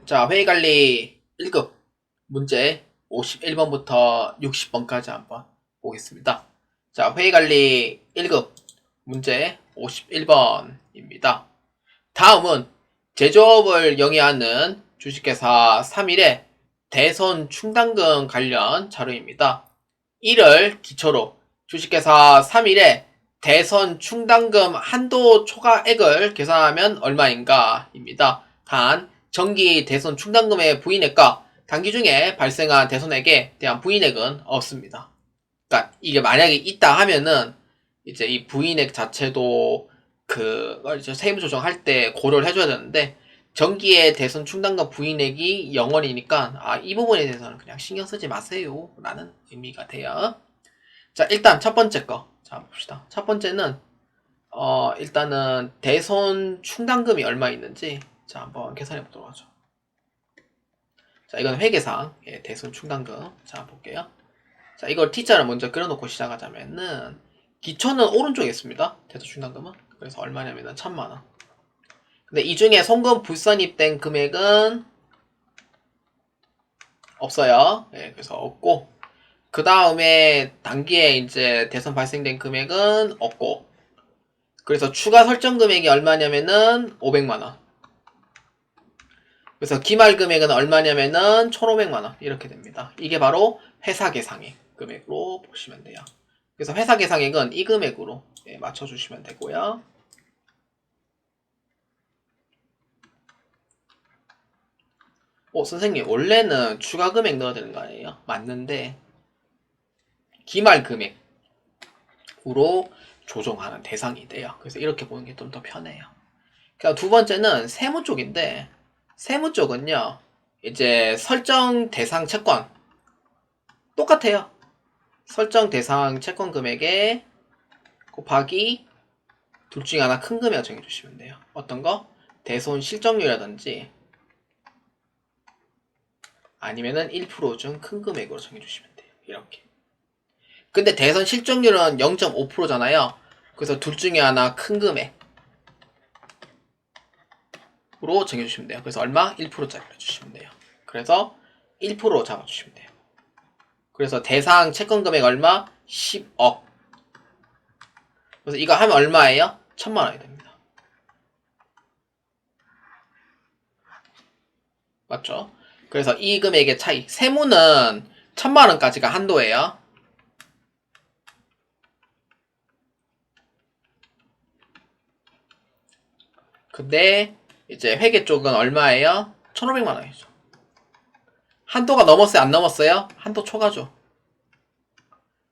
자, 회의관리 1급 문제 51번부터 60번까지 한번 보겠습니다. 자, 회의관리 1급 문제 51번입니다. 다음은 제조업을 영위하는 주식회사 3일의 대손 충당금 관련 자료입니다. 이를 기초로 주식회사 3일의 대손 충당금 한도 초과액을 계산하면 얼마인가 입니다. 단 정기 대손 충당금의 부인액과 단기 중에 발생한 대손액에 대한 부인액은 없습니다. 그러니까 이게 만약에 있다 하면은 이제 이 부인액 자체도 세무 조정할 때 고려를 해줘야 되는데 정기의 대손 충당금 부인액이 0원이니까 이 부분에 대해서는 그냥 신경 쓰지 마세요 라는 의미가 돼요. 자, 일단 첫 번째 거 자 봅시다. 첫 번째는 일단은 대손 충당금이 얼마 있는지 자 한번 계산해 보도록 하죠. 자, 이건 회계상 대손 충당금 자 볼게요. 자, 이걸 T자를 먼저 그려놓고 시작하자면은 기초는 오른쪽에 있습니다. 대손 충당금은. 그래서 얼마냐면은 1000만원. 근데 이 중에 송금 불선입된 금액은 없어요. 그래서 없고, 그 다음에 단기에 이제 대손 발생된 금액은 없고, 그래서 추가 설정 금액이 얼마냐면은 500만원. 그래서 기말 금액은 얼마냐면은 1500만원. 이렇게 됩니다. 이게 바로 회사 계상액 금액으로 보시면 돼요. 그래서 회사 계상액은 이 금액으로 맞춰주시면 되고요. 선생님 원래는 추가 금액 넣어야 되는 거 아니에요? 맞는데 기말 금액으로 조정하는 대상이 돼요. 그래서 이렇게 보는 게 좀 더 편해요. 그럼 두 번째는 세무 쪽인데 세무 쪽은요 이제 설정 대상 채권 똑같아요. 설정 대상 채권 금액에 곱하기 둘 중에 하나 큰 금액을 정해주시면 돼요. 어떤 거? 대손 실적률이라든지 아니면은 1% 중 큰 금액으로 정해주시면 돼요. 이렇게. 근데 대선 실적률은 0.5%잖아요. 그래서 둘 중에 하나 큰 금액으로 정해주시면 돼요. 그래서 얼마? 1%짜리로 해주시면 돼요. 그래서 1%로 잡아주시면 돼요. 그래서 대상 채권 금액 얼마? 10억. 그래서 이거 하면 얼마예요? 1000만원이 됩니다. 맞죠? 그래서 이 금액의 차이. 세무는 1000만원까지가 한도예요. 근데 이제 회계 쪽은 얼마예요? 1500만원이죠. 한도가 넘었어요? 안 넘었어요? 한도 초과죠.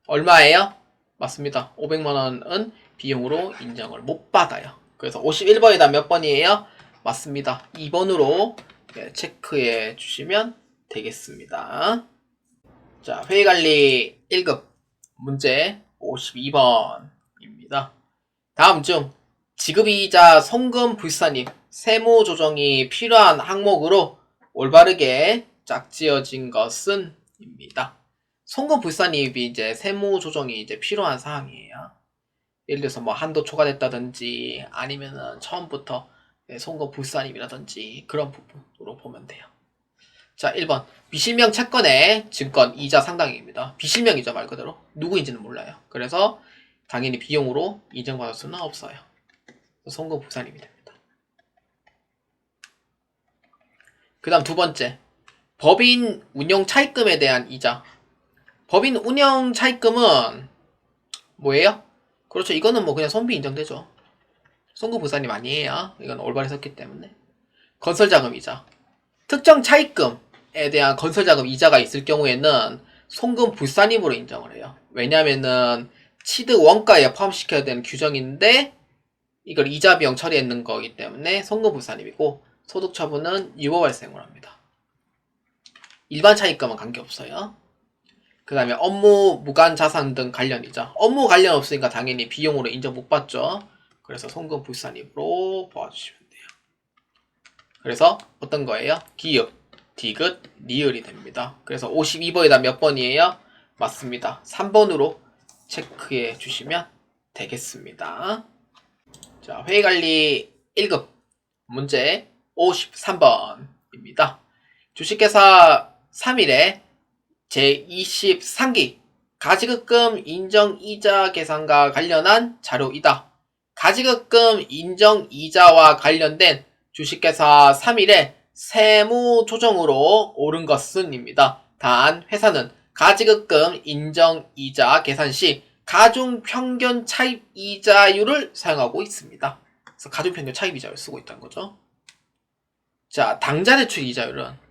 얼마예요? 맞습니다. 500만원은 비용으로 인정을 못 받아요. 그래서 51번이다 몇 번이에요? 맞습니다. 2번으로 체크해 주시면 되겠습니다. 자, 회의관리 1급 문제 52번입니다. 다음 중 지급이자 송금 불산입 세무조정이 필요한 항목으로 올바르게 짝지어진 것은 입니다. 송금 불산입이 이제 세무조정이 이제 필요한 사항이에요. 예를 들어서 뭐 한도 초과됐다든지 아니면은 처음부터 송금 불산입이라든지 그런 부분으로 보면 돼요. 자, 1번 비실명 채권의 증권 이자 상당액입니다. 비실명이죠, 말 그대로. 누구인지는 몰라요. 그래서 당연히 비용으로 인정받을 수는 없어요. 송금 불산입이 됩니다. 그 다음 두 번째 법인 운용 차입금에 대한 이자. 법인 운영 차입금은 뭐예요? 그렇죠. 이거는 뭐 그냥 손비 인정되죠. 송금 불산입 아니에요. 이건 올바르게 썼기 때문에. 건설자금 이자. 특정 차입금에 대한 건설자금 이자가 있을 경우에는 송금 불산입으로 인정을 해요. 왜냐면은 취득 원가에 포함시켜야 되는 규정인데 이걸 이자 비용 처리했는 거기 때문에 송금 불산입이고 소득 처분은 유보 발생을 합니다. 일반 차입금은 관계없어요. 그 다음에 업무 무관 자산 등 관련이자 업무 관련 없으니까 당연히 비용으로 인정 못 받죠. 그래서 송금 불산입으로 보아주시면 돼요. 그래서 어떤 거예요? 기읍, 디귿, 리을이 됩니다. 그래서 52번이다 몇 번이에요? 맞습니다. 3번으로 체크해 주시면 되겠습니다. 자, 회의관리 1급 문제 53번입니다. 주식회사 3일에 제23기 가지급금 인정이자 계산과 관련한 자료이다. 가지급금 인정이자와 관련된 주식회사 3일에 세무조정으로 옳은 것은 입니다. 단 회사는 가지급금 인정이자 계산 시 가중평균 차입이자율을 사용하고 있습니다. 그래서 가중평균 차입이자율을 쓰고 있다는 거죠. 자, 당좌대출 이자율은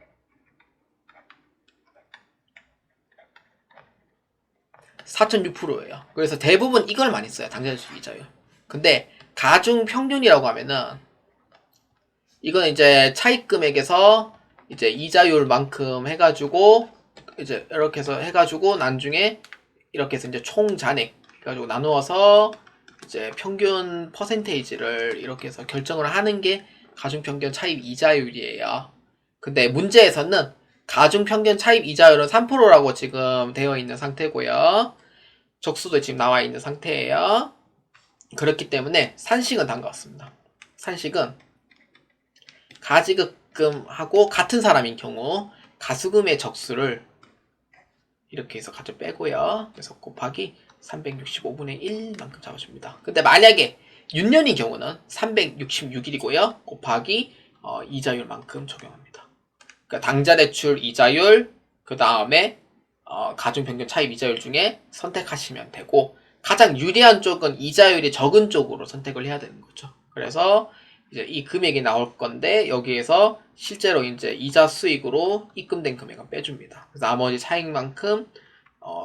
4.6%예요. 그래서 대부분 이걸 많이 써요. 당좌대출 이자율. 근데 가중평균이라고 하면은 이건 이제 차입금액에서 이제 이자율만큼 해가지고 이제 이렇게 해서 해가지고 나중에 이렇게 해서 이제 총 잔액 해가지고 나누어서 이제 평균 퍼센테이지를 이렇게 해서 결정을 하는 게 가중평균 차입 이자율이에요. 근데 문제에서는 가중평균 차입 이자율은 3%라고 지금 되어 있는 상태고요. 적수도 지금 나와 있는 상태예요. 그렇기 때문에 산식은 단 것 같습니다. 산식은 가지급금하고 같은 사람인 경우 가수금의 적수를 이렇게 해서 가져 빼고요. 그래서 곱하기 365분의 1만큼 잡아줍니다. 근데 만약에 6년인 경우는 366일이고요. 곱하기 이자율만큼 적용합니다. 그러니까 당좌대출 이자율, 그 다음에 가중평균 차입 이자율 중에 선택하시면 되고 가장 유리한 쪽은 이자율이 적은 쪽으로 선택을 해야 되는 거죠. 그래서 이제 이 금액이 나올 건데 여기에서 실제로 이제 이자 수익으로 입금된 금액은 빼줍니다. 그래서 나머지 차익만큼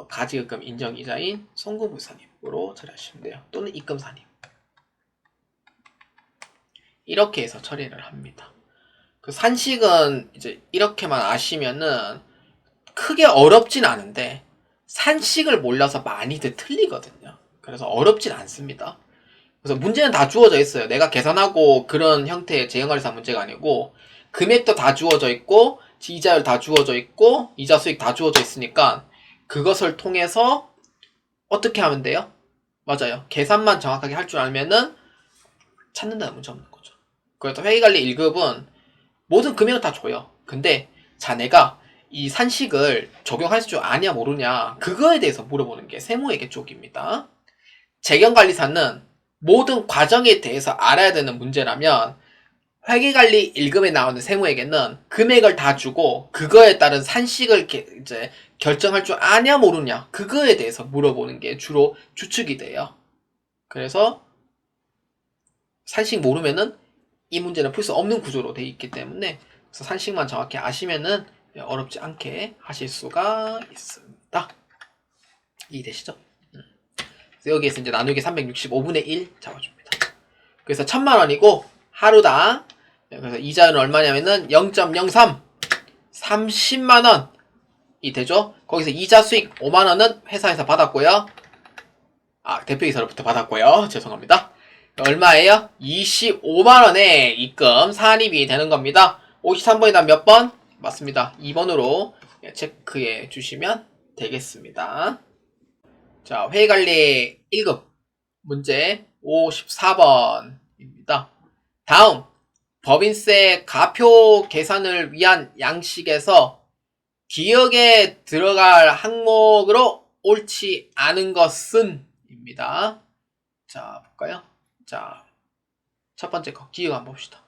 가지급금 인정이자인 송금부사님으로 처리하시면 돼요. 또는 입금사님. 이렇게 해서 처리를 합니다. 그 산식은 이제 이렇게만 아시면은 크게 어렵진 않은데 산식을 몰라서 많이들 틀리거든요. 그래서 어렵진 않습니다. 그래서 문제는 다 주어져 있어요. 내가 계산하고 그런 형태의 제형관리상 문제가 아니고 금액도 다 주어져 있고 이자율 다 주어져 있고 이자 수익 다 주어져 있으니까 그것을 통해서 어떻게 하면 돼요? 맞아요. 계산만 정확하게 할 줄 알면은 찾는다는 문제 없는 거죠. 그래서 회의관리 1급은 모든 금액을 다 줘요. 근데 자네가 이 산식을 적용할 줄 아냐 모르냐 그거에 대해서 물어보는 게 세무회계 쪽입니다. 재경관리사는 모든 과정에 대해서 알아야 되는 문제라면 회계관리 1급에 나오는 세무회계는 금액을 다 주고 그거에 따른 산식을 이제 결정할 줄 아냐 모르냐 그거에 대해서 물어보는 게 주로 추측이 돼요. 그래서 산식 모르면은 이 문제는 풀 수 없는 구조로 되어 있기 때문에 그래서 산식만 정확히 아시면은 어렵지 않게 하실 수가 있습니다. 이해되시죠? 여기에서 이제 나누기 365분의 1 잡아줍니다. 그래서 1000만원이고 하루당 그래서 이자율은 얼마냐면은 0.03 30만원이 되죠. 거기서 이자 수익 5만원은 회사에서 받았고요. 대표이사로부터 받았고요. 죄송합니다. 얼마예요? 25만원의 입금 산입이 되는 겁니다. 53번이 다음 몇 번? 맞습니다. 2번으로 체크해 주시면 되겠습니다. 자, 회의관리 1급 문제 54번입니다. 다음 법인세 가표 계산을 위한 양식에서 기억에 들어갈 항목으로 옳지 않은 것은 입니다. 자, 볼까요? 자, 첫 번째 거 기억 한번 봅시다.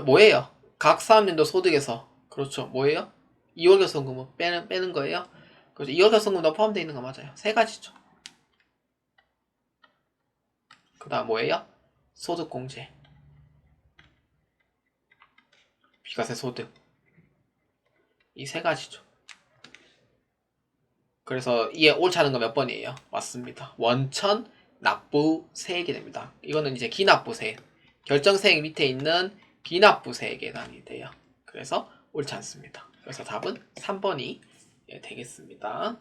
뭐예요? 각 사업연도 소득에서 그렇죠. 뭐예요? 2월 결손금은 빼는 거예요. 그래서 2월 결손금도 포함되어 있는 거 맞아요. 세 가지죠. 그 다음 뭐예요? 소득공제, 비과세 소득, 이 세 가지죠. 그래서 이에 옳지 않은 거 몇 번이에요? 맞습니다. 원천 납부세액이 됩니다. 이거는 이제 기납부세액, 결정세액 밑에 있는 기납부세액에 해당이 돼요. 그래서 옳지 않습니다. 그래서 답은 3번이 되겠습니다.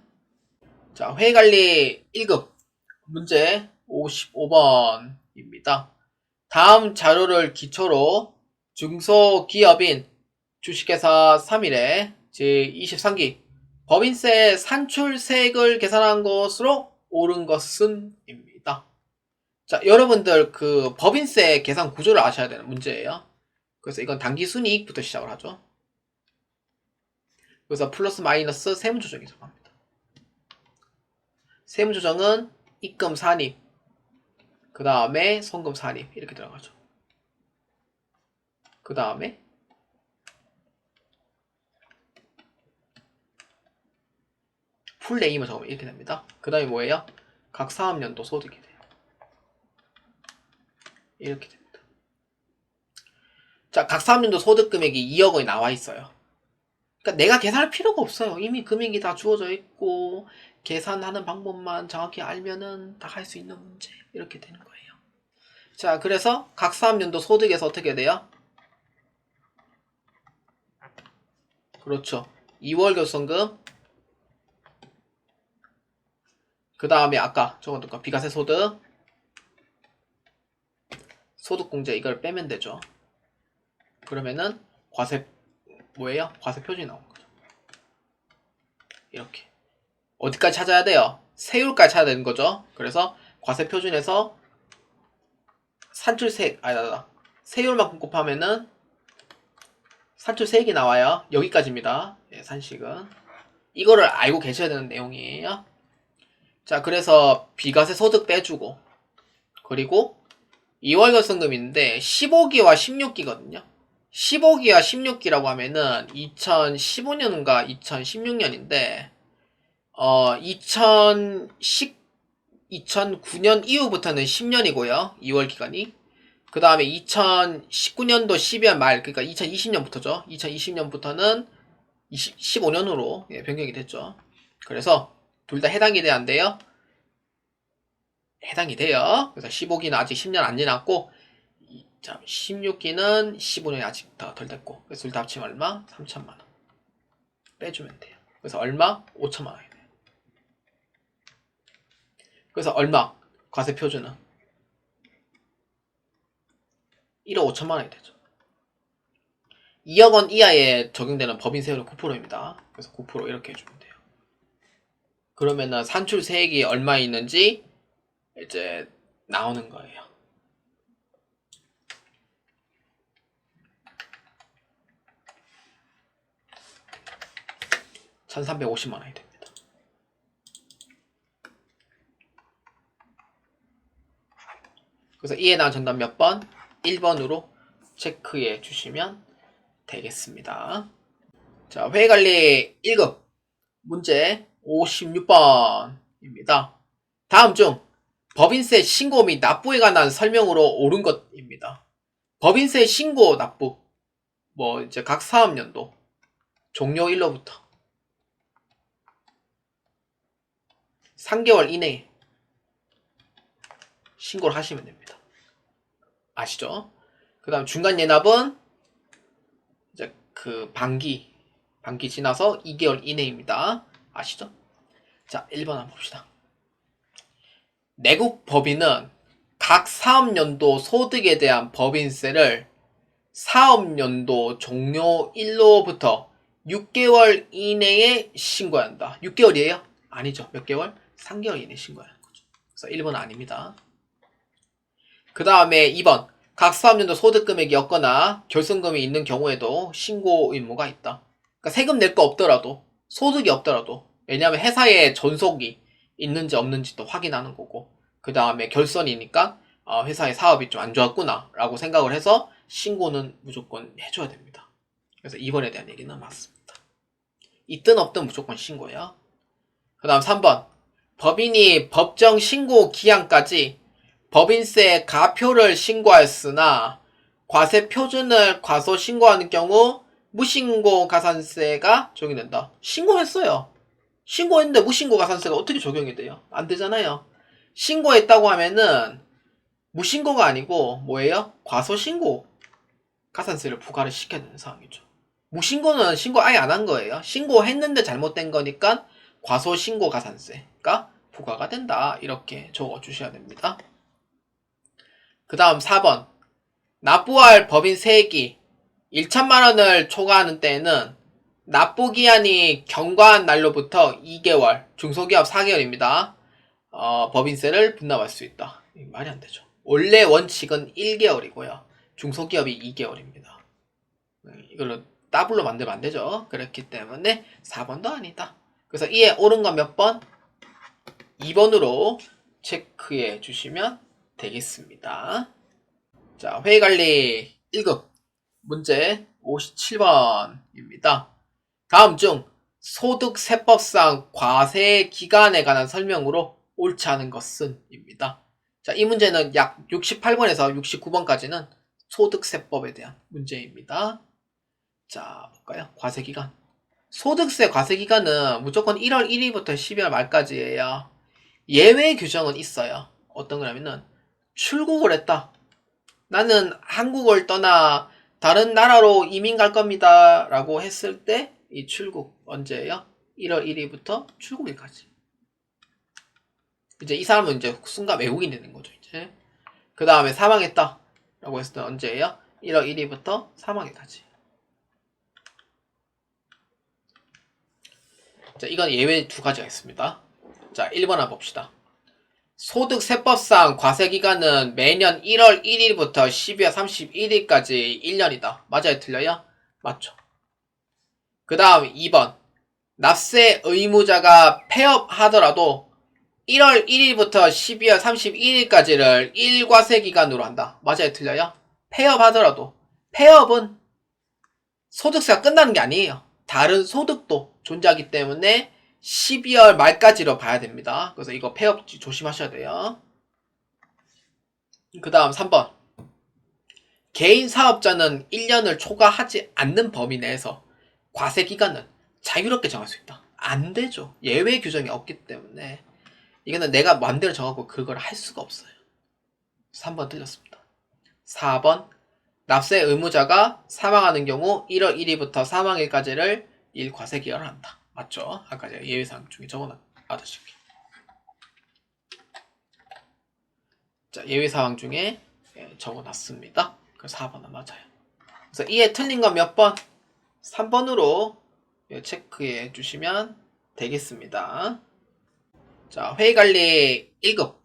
자, 회의관리 1급 문제 55번입니다. 다음 자료를 기초로 중소기업인 주식회사 3일에 제23기 법인세 산출세액을 계산한 것으로 옳은 것은 입니다. 자, 여러분들 그 법인세 계산 구조를 아셔야 되는 문제예요. 그래서 이건 당기순이익부터 시작을 하죠. 그래서 플러스 마이너스 세무조정이 들어갑니다. 세무조정은 입금 산입, 그 다음에 송금 산입 이렇게 들어가죠. 그 다음에 풀 네임을 적으면 이렇게 됩니다. 그 다음에 뭐예요? 각 사업연도 소득이 돼요. 이렇게 됩니다. 자, 각 사업연도 소득 금액이 2억 원이 나와 있어요. 그러니까 내가 계산할 필요가 없어요. 이미 금액이 다 주어져 있고 계산하는 방법만 정확히 알면은 다 할 수 있는 문제 이렇게 되는 거예요. 자, 그래서 각 사업연도 소득에서 어떻게 돼요? 그렇죠. 2월 결손금, 그 다음에 아까 적어둔 거 비과세 소득, 소득공제 이걸 빼면 되죠. 그러면은 과세 뭐예요? 과세 표준이 나오는 거죠. 이렇게 어디까지 찾아야 돼요? 세율까지 찾아야 되는 거죠. 그래서 과세 표준에서 산출세액 세율만큼 곱하면은 산출세액이 나와요. 여기까지입니다. 예, 산식은 이거를 알고 계셔야 되는 내용이에요. 자, 그래서 비과세 소득 빼주고 그리고 2월 결손금인데 15기와 16기거든요. 15기와 16기라고 하면은 2015년인가 2016년인데 2009년 이후부터는 10년이고요. 2월 기간이. 그 다음에 2019년도 12월 말, 그러니까 2020년부터죠. 2020년부터는 15년으로 변경이 됐죠. 그래서 둘 다 해당이 돼야 안 돼요? 해당이 돼요. 그래서 15기는 아직 10년 안 지났고 16기는 15년이 아직 더 덜 됐고 그래서 둘 다 합치면 얼마? 3천만원 빼주면 돼요. 그래서 얼마? 5천만원이 돼요. 그래서 얼마? 과세 표준은 1억 5천만원이 되죠. 2억 원 이하에 적용되는 법인세율은 9%입니다. 그래서 9% 이렇게 해주면 돼요. 그러면은 산출세액이 얼마 있는지 이제 나오는 거예요. (1,350만원이) 됩니다. 그래서 이에 대한 정답 몇 번? 1번으로 체크해 주시면 되겠습니다. 자, 회계관리 1급 문제 56번입니다. 다음 중 법인세 신고 및 납부에 관한 설명으로 옳은 것입니다. 법인세 신고 납부 뭐 이제 각 사업연도 종료일로부터 3개월 이내에 신고를 하시면 됩니다. 아시죠? 그 다음 중간 예납은 이제 그 반기 지나서 2개월 이내입니다. 아시죠? 자, 1번 한번 봅시다. 내국 법인은 각 사업연도 소득에 대한 법인세를 사업연도 종료일로부터 6개월 이내에 신고해야 한다. 6개월이에요? 아니죠. 몇 개월? 3개월 이내에 신고해야 하는 거죠. 그래서 1번은 아닙니다. 그 다음에 2번. 각 사업연도 소득금액이 없거나 결손금이 있는 경우에도 신고 의무가 있다. 그러니까 세금 낼 거 없더라도, 소득이 없더라도, 왜냐하면 회사에 전속이 있는지 없는지도 확인하는 거고, 그 다음에 결손이니까 회사의 사업이 좀 안 좋았구나 라고 생각을 해서 신고는 무조건 해줘야 됩니다. 그래서 2번에 대한 얘기는 맞습니다. 있든 없든 무조건 신고해요. 그 다음 3번. 법인이 법정 신고 기한까지 법인세 가표를 신고하였으나 과세 표준을 과소 신고하는 경우 무신고 가산세가 적용된다. 신고했어요. 신고했는데 무신고 가산세가 어떻게 적용이 돼요? 안 되잖아요. 신고했다고 하면은 무신고가 아니고 뭐예요? 과소신고 가산세를 부과를 시켜야 되는 상황이죠. 무신고는 신고 아예 안 한 거예요. 신고했는데 잘못된 거니까 과소신고 가산세가 부과가 된다. 이렇게 적어주셔야 됩니다. 그 다음 4번. 납부할 법인 세액이 1천만원을 초과하는 때에는 납부기한이 경과한 날로부터 2개월, 중소기업 4개월입니다. 법인세를 분납할 수 있다. 말이 안 되죠. 원래 원칙은 1개월이고요. 중소기업이 2개월입니다. 이걸로 더블로 만들면 안 되죠. 그렇기 때문에 4번도 아니다. 그래서 이에 옳은 건 몇 번? 2번으로 체크해 주시면 되겠습니다. 자, 회의관리 1급 문제 57번입니다. 다음 중 소득세법상 과세기간에 관한 설명으로 옳지 않은 것은 입니다. 자, 이 문제는 약 68번에서 69번까지는 소득세법에 대한 문제입니다. 자, 볼까요? 과세기간. 소득세 과세기간은 무조건 1월 1일부터 12월 말까지예요. 예외 규정은 있어요. 어떤 거냐면은 출국을 했다. 나는 한국을 떠나 다른 나라로 이민 갈 겁니다. 라고 했을 때 이 출국 언제예요? 1월 1일부터 출국일까지. 이제 이 사람은 이제 순간 외국인이 되는 거죠. 이제 그 다음에 사망했다. 라고 했을 때 언제예요? 1월 1일부터 사망일까지. 자, 이건 예외 두 가지가 있습니다. 자, 1번 한번 봅시다. 소득세법상 과세기간은 매년 1월 1일부터 12월 31일까지 1년이다. 맞아요? 틀려요? 맞죠. 그 다음 2번. 납세 의무자가 폐업하더라도 1월 1일부터 12월 31일까지를 일과세기간으로 한다. 맞아요? 틀려요? 폐업하더라도. 폐업은 소득세가 끝나는 게 아니에요. 다른 소득도 존재하기 때문에 12월 말까지로 봐야 됩니다. 그래서 이거 폐업 조심하셔야 돼요. 그 다음 3번. 개인 사업자는 1년을 초과하지 않는 범위 내에서 과세기간은 자유롭게 정할 수 있다. 안 되죠. 예외 규정이 없기 때문에 이거는 내가 마음대로 정하고 그걸 할 수가 없어요. 3번 틀렸습니다. 4번. 납세 의무자가 사망하는 경우 1월 1일부터 사망일까지를 일과세기간을 한다. 맞죠? 아까 제가 예외사항 중에 적어놨다시피. 자, 예외사항 중에 적어놨습니다. 그래서 4번은 맞아요. 그래서 이에 틀린 건 몇 번? 3번으로 체크해 주시면 되겠습니다. 자, 회의관리 1급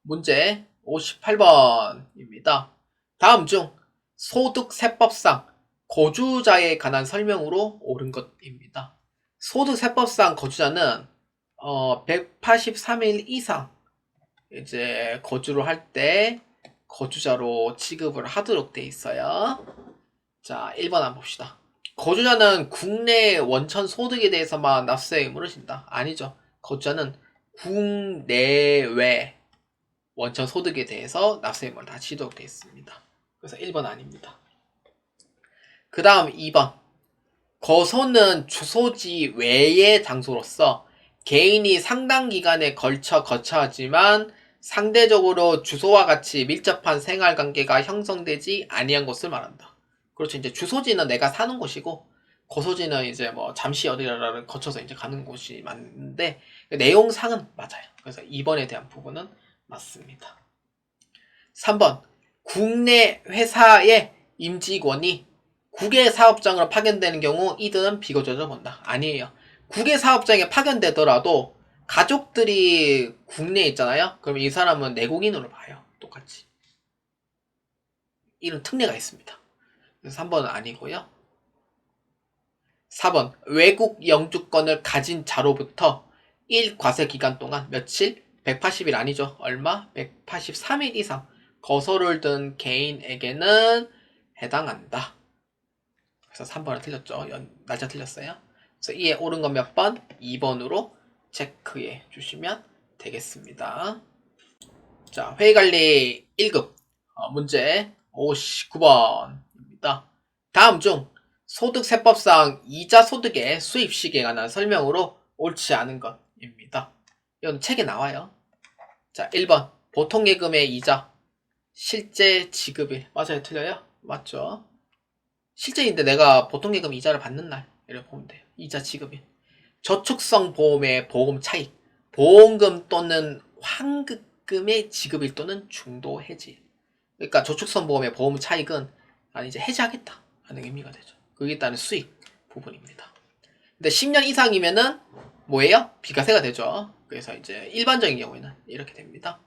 문제 58번입니다. 다음 중 소득세법상 거주자에 관한 설명으로 옳은 것입니다. 소득세법상 거주자는 183일 이상 이제 거주를 할 때 거주자로 취급을 하도록 돼 있어요. 자, 1번 한번 봅시다. 거주자는 국내 원천 소득에 대해서만 납세 의무를 진다. 아니죠. 거주자는 국내외 원천 소득에 대해서 납세 의무를 다 지도록 되어 있습니다. 그래서 1번 아닙니다. 그 다음 2번. 거소는 주소지 외의 장소로서 개인이 상당 기간에 걸쳐 거처하지만 상대적으로 주소와 같이 밀접한 생활관계가 형성되지 아니한 곳을 말한다. 그렇죠. 이제 주소지는 내가 사는 곳이고 거소지는 이제 뭐 잠시 어디를 거쳐서 이제 가는 곳이 맞는데 내용상은 맞아요. 그래서 2번에 대한 부분은 맞습니다. 3번. 국내 회사의 임직원이 국외 사업장으로 파견되는 경우 이들은 비거주자로 본다. 아니에요. 국외 사업장에 파견되더라도 가족들이 국내에 있잖아요. 그럼 이 사람은 내국인으로 봐요. 똑같이. 이런 특례가 있습니다. 그래서 3번은 아니고요. 4번. 외국 영주권을 가진 자로부터 1과세 기간 동안 며칠? 180일 아니죠. 얼마? 183일 이상 거소를 둔 개인에게는 해당한다. 그래서 3번을 틀렸죠. 날짜 틀렸어요. 그래서 이에 옳은 건 몇 번? 2번으로 체크해 주시면 되겠습니다. 자, 회의관리 1급 문제 59번입니다. 다음 중 소득세법상 이자 소득의 수입 시기에 관한 설명으로 옳지 않은 것입니다. 이건 책에 나와요. 자, 1번 보통예금의 이자 실제 지급일. 맞아요? 틀려요? 맞죠? 실제인데 내가 보통예금 이자를 받는 날 이렇게 보면 돼요. 이자 지급일. 저축성 보험의 보험 차익. 보험금 또는 환급금의 지급일 또는 중도 해지. 그러니까 저축성 보험의 보험 차익은 이제 해지하겠다 하는 의미가 되죠. 그에 따른 수익 부분입니다. 근데 10년 이상이면은 뭐예요? 비과세가 되죠. 그래서 이제 일반적인 경우에는 이렇게 됩니다.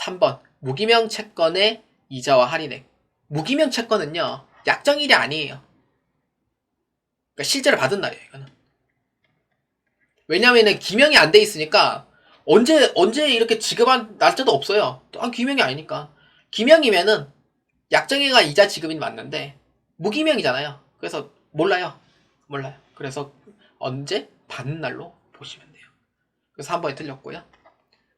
3번 무기명 채권의 이자와 할인액. 무기명 채권은요 약정일이 아니에요. 그러니까 실제로 받은 날이에요, 이거는. 왜냐면은 기명이 안 돼 있으니까 언제 이렇게 지급한 날짜도 없어요. 기명이 아니니까. 기명이면은 약정액과 이자 지급이 맞는데 무기명이잖아요. 그래서 몰라요. 그래서 언제 받는 날로 보시면 돼요. 그래서 3번이 틀렸고요.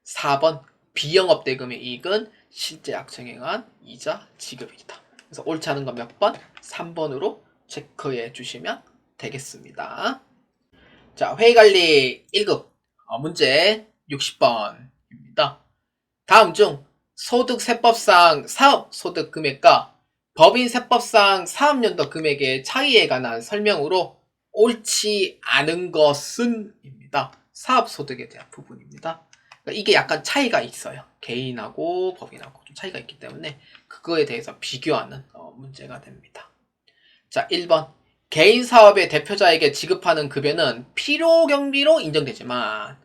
4번 비영업 대금의 이익은 실제 약정액한 이자 지급이다. 그래서 옳지 않은 건 몇 번? 3번으로 체크해 주시면 되겠습니다. 자, 회의관리 1급 문제 60번입니다. 다음 중 소득세법상 사업소득 금액과 법인세법상 사업연도 금액의 차이에 관한 설명으로 옳지 않은 것은 입니다. 사업소득에 대한 부분입니다. 그러니까 이게 약간 차이가 있어요. 개인하고 법인하고 좀 차이가 있기 때문에 그거에 대해서 비교하는 문제가 됩니다. 자, 1번 개인 사업의 대표자에게 지급하는 급여는 필요경비로 인정되지만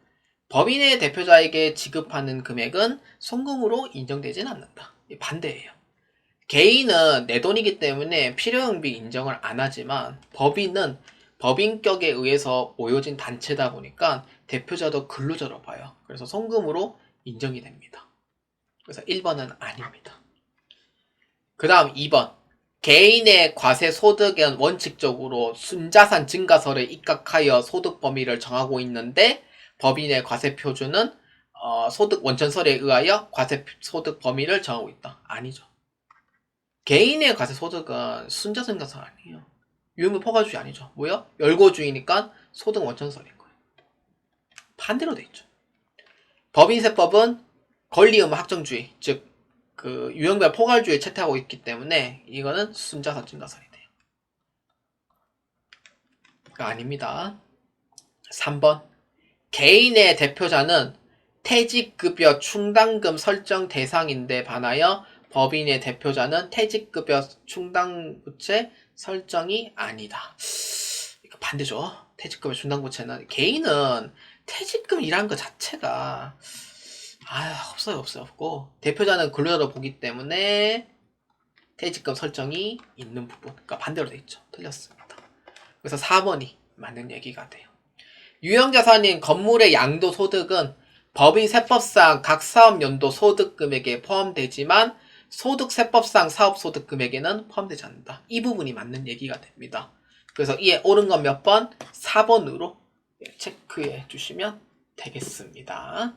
법인의 대표자에게 지급하는 금액은 송금으로 인정되진 않는다. 반대예요. 개인은 내 돈이기 때문에 필요경비 인정을 안 하지만 법인은 법인격에 의해서 모여진 단체다 보니까 대표자도 근로자로 봐요. 그래서 송금으로 인정이 됩니다. 그래서 1번은 아닙니다. 그 다음 2번 개인의 과세 소득은 원칙적으로 순자산 증가설에 입각하여 소득 범위를 정하고 있는데 법인의 과세 표준은 소득 원천설에 의하여 과세 소득 범위를 정하고 있다. 아니죠. 개인의 과세 소득은 순자산 증가설 아니에요. 유형물 포괄주의 아니죠. 뭐요? 열고주의니까 소득 원천설인 거예요. 반대로 돼 있죠. 법인세법은 권리의무 확정주의, 즉 그 유형별 포괄주의에 채택하고 있기 때문에 이거는 순자산 증가설이 돼요. 아닙니다. 3번 개인의 대표자는 퇴직급여 충당금 설정 대상인데 반하여 법인의 대표자는 퇴직급여 충당부채 설정이 아니다. 이거 반대죠. 퇴직급여 충당부채는 개인은 퇴직금이라는 것 자체가 없고 대표자는 근로자로 보기 때문에 퇴직금 설정이 있는 부분, 그러니까 반대로 돼 있죠. 틀렸습니다. 그래서 4번이 맞는 얘기가 돼요. 유형자산인 건물의 양도소득은 법인세법상 각 사업연도 소득금액에 포함되지만 소득세법상 사업소득금액에는 포함되지 않는다. 이 부분이 맞는 얘기가 됩니다. 그래서 이에 옳은 건 몇 번? 4번으로 체크해 주시면 되겠습니다.